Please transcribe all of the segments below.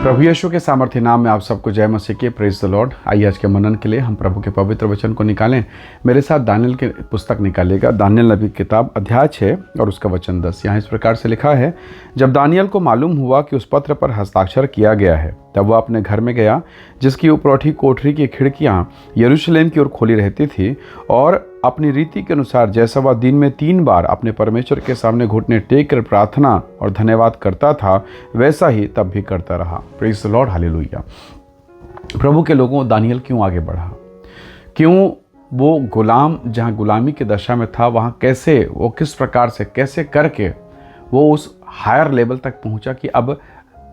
प्रभु यीशु के सामर्थ्य नाम में आप सबको जय मसीह की। Praise the Lord. आइए आज के मनन के लिए हम प्रभु के पवित्र वचन को निकालें। मेरे साथ दानियल की पुस्तक निकालेगा, दानियल नबी किताब अध्याय 6 और उसका वचन 10। यहाँ इस प्रकार से लिखा है, जब दानियल को मालूम हुआ कि उस पत्र पर हस्ताक्षर किया गया है, तब वह अपने घर में गया, जिसकी उपरौठी कोठरी की खिड़कियाँ यरूशलेम की ओर खोली रहती थी, और अपनी रीति के अनुसार जैसा वह दिन में 3 बार अपने परमेश्वर के सामने घुटने टेक कर प्रार्थना और धन्यवाद करता था, वैसा ही तब भी करता रहा। Praise the lord, hallelujah. प्रभु के लोगों, दानियल क्यों आगे बढ़ा? क्यों वो गुलाम, जहाँ गुलामी की दशा में था, वहाँ कैसे वो किस प्रकार से कैसे करके वो उस हायर लेवल तक पहुँचा कि अब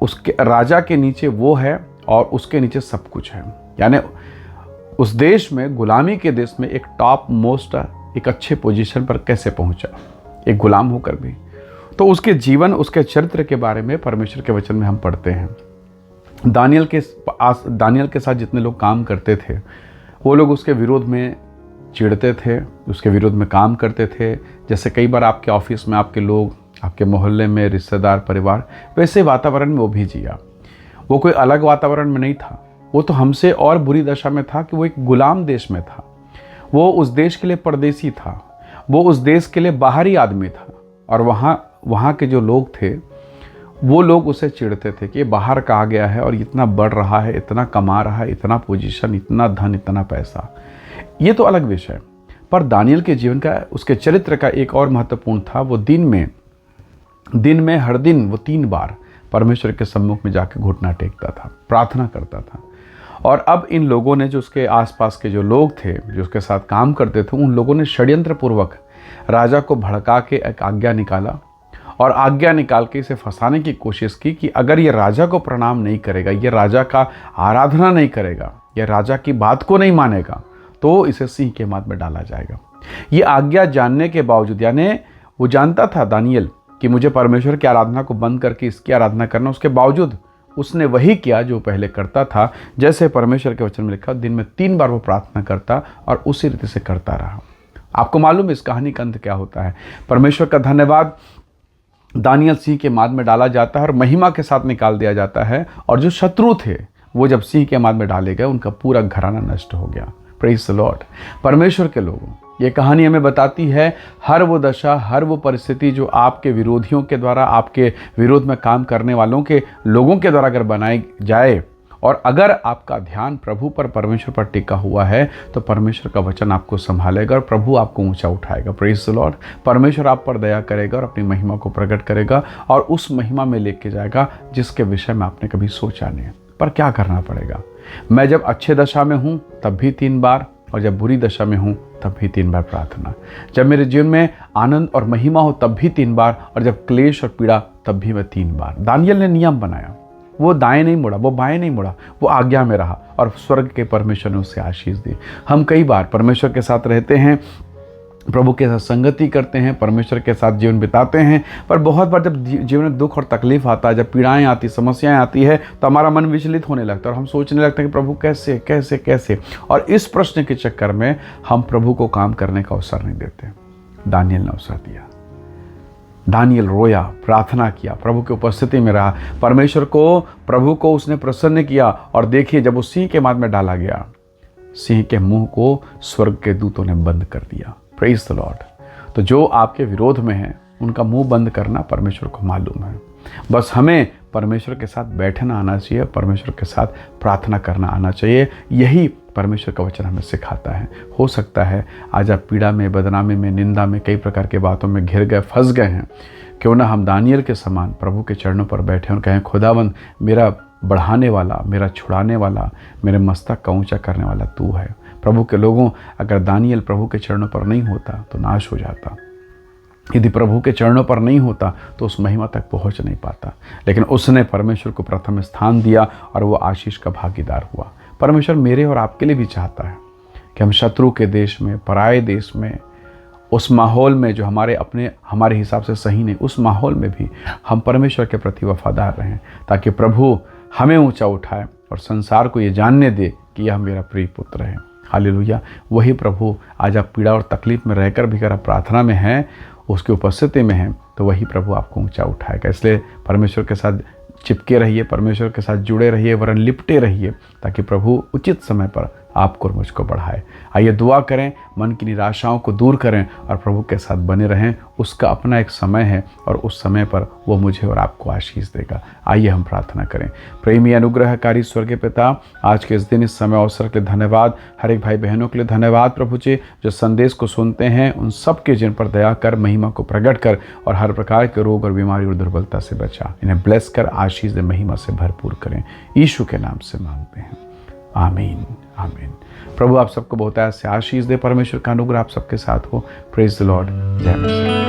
उसके राजा के नीचे वो है और उसके नीचे सब कुछ है। यानी उस देश में, गुलामी के देश में एक टॉप मोस्ट, एक अच्छे पोजीशन पर कैसे पहुंचा, एक गुलाम होकर भी। तो उसके जीवन, उसके चरित्र के बारे में परमेश्वर के वचन में हम पढ़ते हैं। दानियल के साथ जितने लोग काम करते थे, वो लोग उसके विरोध में चिढ़ते थे, उसके विरोध में काम करते थे। जैसे कई बार आपके ऑफिस में आपके लोग, आपके मोहल्ले में रिश्तेदार, परिवार, वैसे वातावरण में वो भी जिया। वो कोई अलग वातावरण में नहीं था, वो तो हमसे और बुरी दशा में था कि वो एक गुलाम देश में था। वो उस देश के लिए परदेसी था, वो उस देश के लिए बाहरी आदमी था। और वहाँ के जो लोग थे, वो लोग उसे चिढ़ते थे कि ये बाहर का आ गया है और इतना बढ़ रहा है, इतना कमा रहा है, इतना पोजीशन, इतना धन, इतना पैसा। ये तो अलग विषय है। पर दानियल के जीवन का, उसके चरित्र का एक और महत्वपूर्ण था, वो दिन में हर दिन वो 3 बार परमेश्वर के सम्मुख में जाके घुटना टेकता था, प्रार्थना करता था। और अब इन लोगों ने, जो उसके आसपास के जो लोग थे, जो उसके साथ काम करते थे, उन लोगों ने षड्यंत्र पूर्वक राजा को भड़का के एक आज्ञा निकाला, और आज्ञा निकाल के इसे फंसाने की कोशिश की कि अगर ये राजा को प्रणाम नहीं करेगा, ये राजा का आराधना नहीं करेगा, ये राजा की बात को नहीं मानेगा, तो इसे सिंह के माथ में डाला जाएगा। ये आज्ञा जानने के बावजूद, यानी वो जानता था दानियल कि मुझे परमेश्वर की आराधना को बंद करके इसकी आराधना करना, उसके बावजूद उसने वही किया जो पहले करता था। जैसे परमेश्वर के वचन में लिखा, दिन में 3 बार वो प्रार्थना करता और उसी रीति से करता रहा। आपको मालूम है इस कहानी का अंत क्या होता है? परमेश्वर का धन्यवाद, दानियल सिंह के माद में डाला जाता है और महिमा के साथ निकाल दिया जाता है। और जो शत्रु थे, वो जब सिंह के माद में डाले गए, उनका पूरा घराना नष्ट हो गया। Praise the Lord. परमेश्वर के लोगों, ये कहानी हमें बताती है, हर वो दशा, हर वो परिस्थिति जो आपके विरोधियों के द्वारा, आपके विरोध में काम करने वालों के लोगों के द्वारा अगर बनाई जाए, और अगर आपका ध्यान प्रभु पर, परमेश्वर पर टिका हुआ है, तो परमेश्वर का वचन आपको संभालेगा और प्रभु आपको ऊंचा उठाएगा। Praise the Lord. परमेश्वर आप पर दया करेगा और अपनी महिमा को प्रकट करेगा और उस महिमा में लेके जाएगा जिसके विषय में आपने कभी सोचा नहीं। पर क्या करना पड़ेगा? मैं जब अच्छे दशा में हूँ तब भी 3 बार, और जब बुरी दशा में हूँ तब भी 3 बार प्रार्थना। जब मेरे जीवन में आनंद और महिमा हो तब भी 3 बार, और जब क्लेश और पीड़ा तब भी मैं 3 बार। दानियल ने नियम बनाया, वो दाएं नहीं मुड़ा, वो बाएं नहीं मुड़ा, वो आज्ञा में रहा और स्वर्ग के परमेश्वर ने उसे आशीष दी। हम कई बार परमेश्वर के साथ रहते हैं, प्रभु के साथ संगति करते हैं, परमेश्वर के साथ जीवन बिताते हैं, पर बहुत बार जब जीवन में दुख और तकलीफ आता है, जब पीड़ाएं आती, समस्याएं आती है, तो हमारा मन विचलित होने लगता है और हम सोचने लगते हैं कि प्रभु कैसे कैसे कैसे। और इस प्रश्न के चक्कर में हम प्रभु को काम करने का अवसर नहीं देते। दानियल ने अवसर दिया। दानियल रोया, प्रार्थना किया, प्रभु की उपस्थिति में रहा, परमेश्वर को, प्रभु को उसने प्रसन्न किया। और देखिए, जब वो सिंह के माद में डाला गया, सिंह के मुंह को स्वर्ग के दूतों ने बंद कर दिया। Praise the Lord. तो जो आपके विरोध में हैं, उनका मुंह बंद करना परमेश्वर को मालूम है। बस हमें परमेश्वर के साथ बैठना आना चाहिए, परमेश्वर के साथ प्रार्थना करना आना चाहिए। यही परमेश्वर का वचन हमें सिखाता है। हो सकता है आज आप पीड़ा में, बदनामी में, निंदा में, कई प्रकार के बातों में घिर गए, फंस गए हैं। क्यों ना हम दानियल के समान प्रभु के चरणों पर बैठे और कहें, खुदावंद, मेरा बढ़ाने वाला, मेरा छुड़ाने वाला, मेरे मस्तक का ऊंचा करने वाला तू है। प्रभु के लोगों, अगर दानियल प्रभु के चरणों पर नहीं होता तो नाश हो जाता। यदि प्रभु के चरणों पर नहीं होता तो उस महिमा तक पहुंच नहीं पाता। लेकिन उसने परमेश्वर को प्रथम स्थान दिया और वो आशीष का भागीदार हुआ। परमेश्वर मेरे और आपके लिए भी चाहता है कि हम शत्रु के देश में, पराये देश में, उस माहौल में जो हमारे हिसाब से सही नहीं, उस माहौल में भी हम परमेश्वर के प्रति वफादार रहें, ताकि प्रभु हमें ऊंचा उठाए और संसार को ये जानने दे कि यह मेरा प्रिय पुत्र है। हालेलुया। वही प्रभु आज आप पीड़ा और तकलीफ में रहकर भी अगर आप प्रार्थना में हैं, उसकी उपस्थिति में हैं, तो वही प्रभु आपको ऊंचा उठाएगा। इसलिए परमेश्वर के साथ चिपके रहिए, परमेश्वर के साथ जुड़े रहिए, वरन लिपटे रहिए, ताकि प्रभु उचित समय पर आपको और मुझको बढ़ाए। आइए दुआ करें, मन की निराशाओं को दूर करें और प्रभु के साथ बने रहें। उसका अपना एक समय है और उस समय पर वो मुझे और आपको आशीष देगा। आइए हम प्रार्थना करें। प्रेमी अनुग्रहकारी स्वर्गीय पिता, आज के इस दिन, इस समय, अवसर के लिए धन्यवाद। हर एक भाई बहनों के लिए धन्यवाद प्रभु जी, जो संदेश को सुनते हैं, उन सब के जिन पर दया कर, महिमा को प्रकट कर और हर प्रकार के रोग और बीमारी और दुर्बलता से बचा। इन्हें ब्लेस कर, आशीष दे, महिमा से भरपूर करें। यीशु के नाम से मांगते हैं, आमीन आमीन। प्रभु आप सबको बहुत ऐसे आशीष दे। परमेश्वर का अनुग्रह आप सबके साथ हो। Praise the Lord. जय मसीह।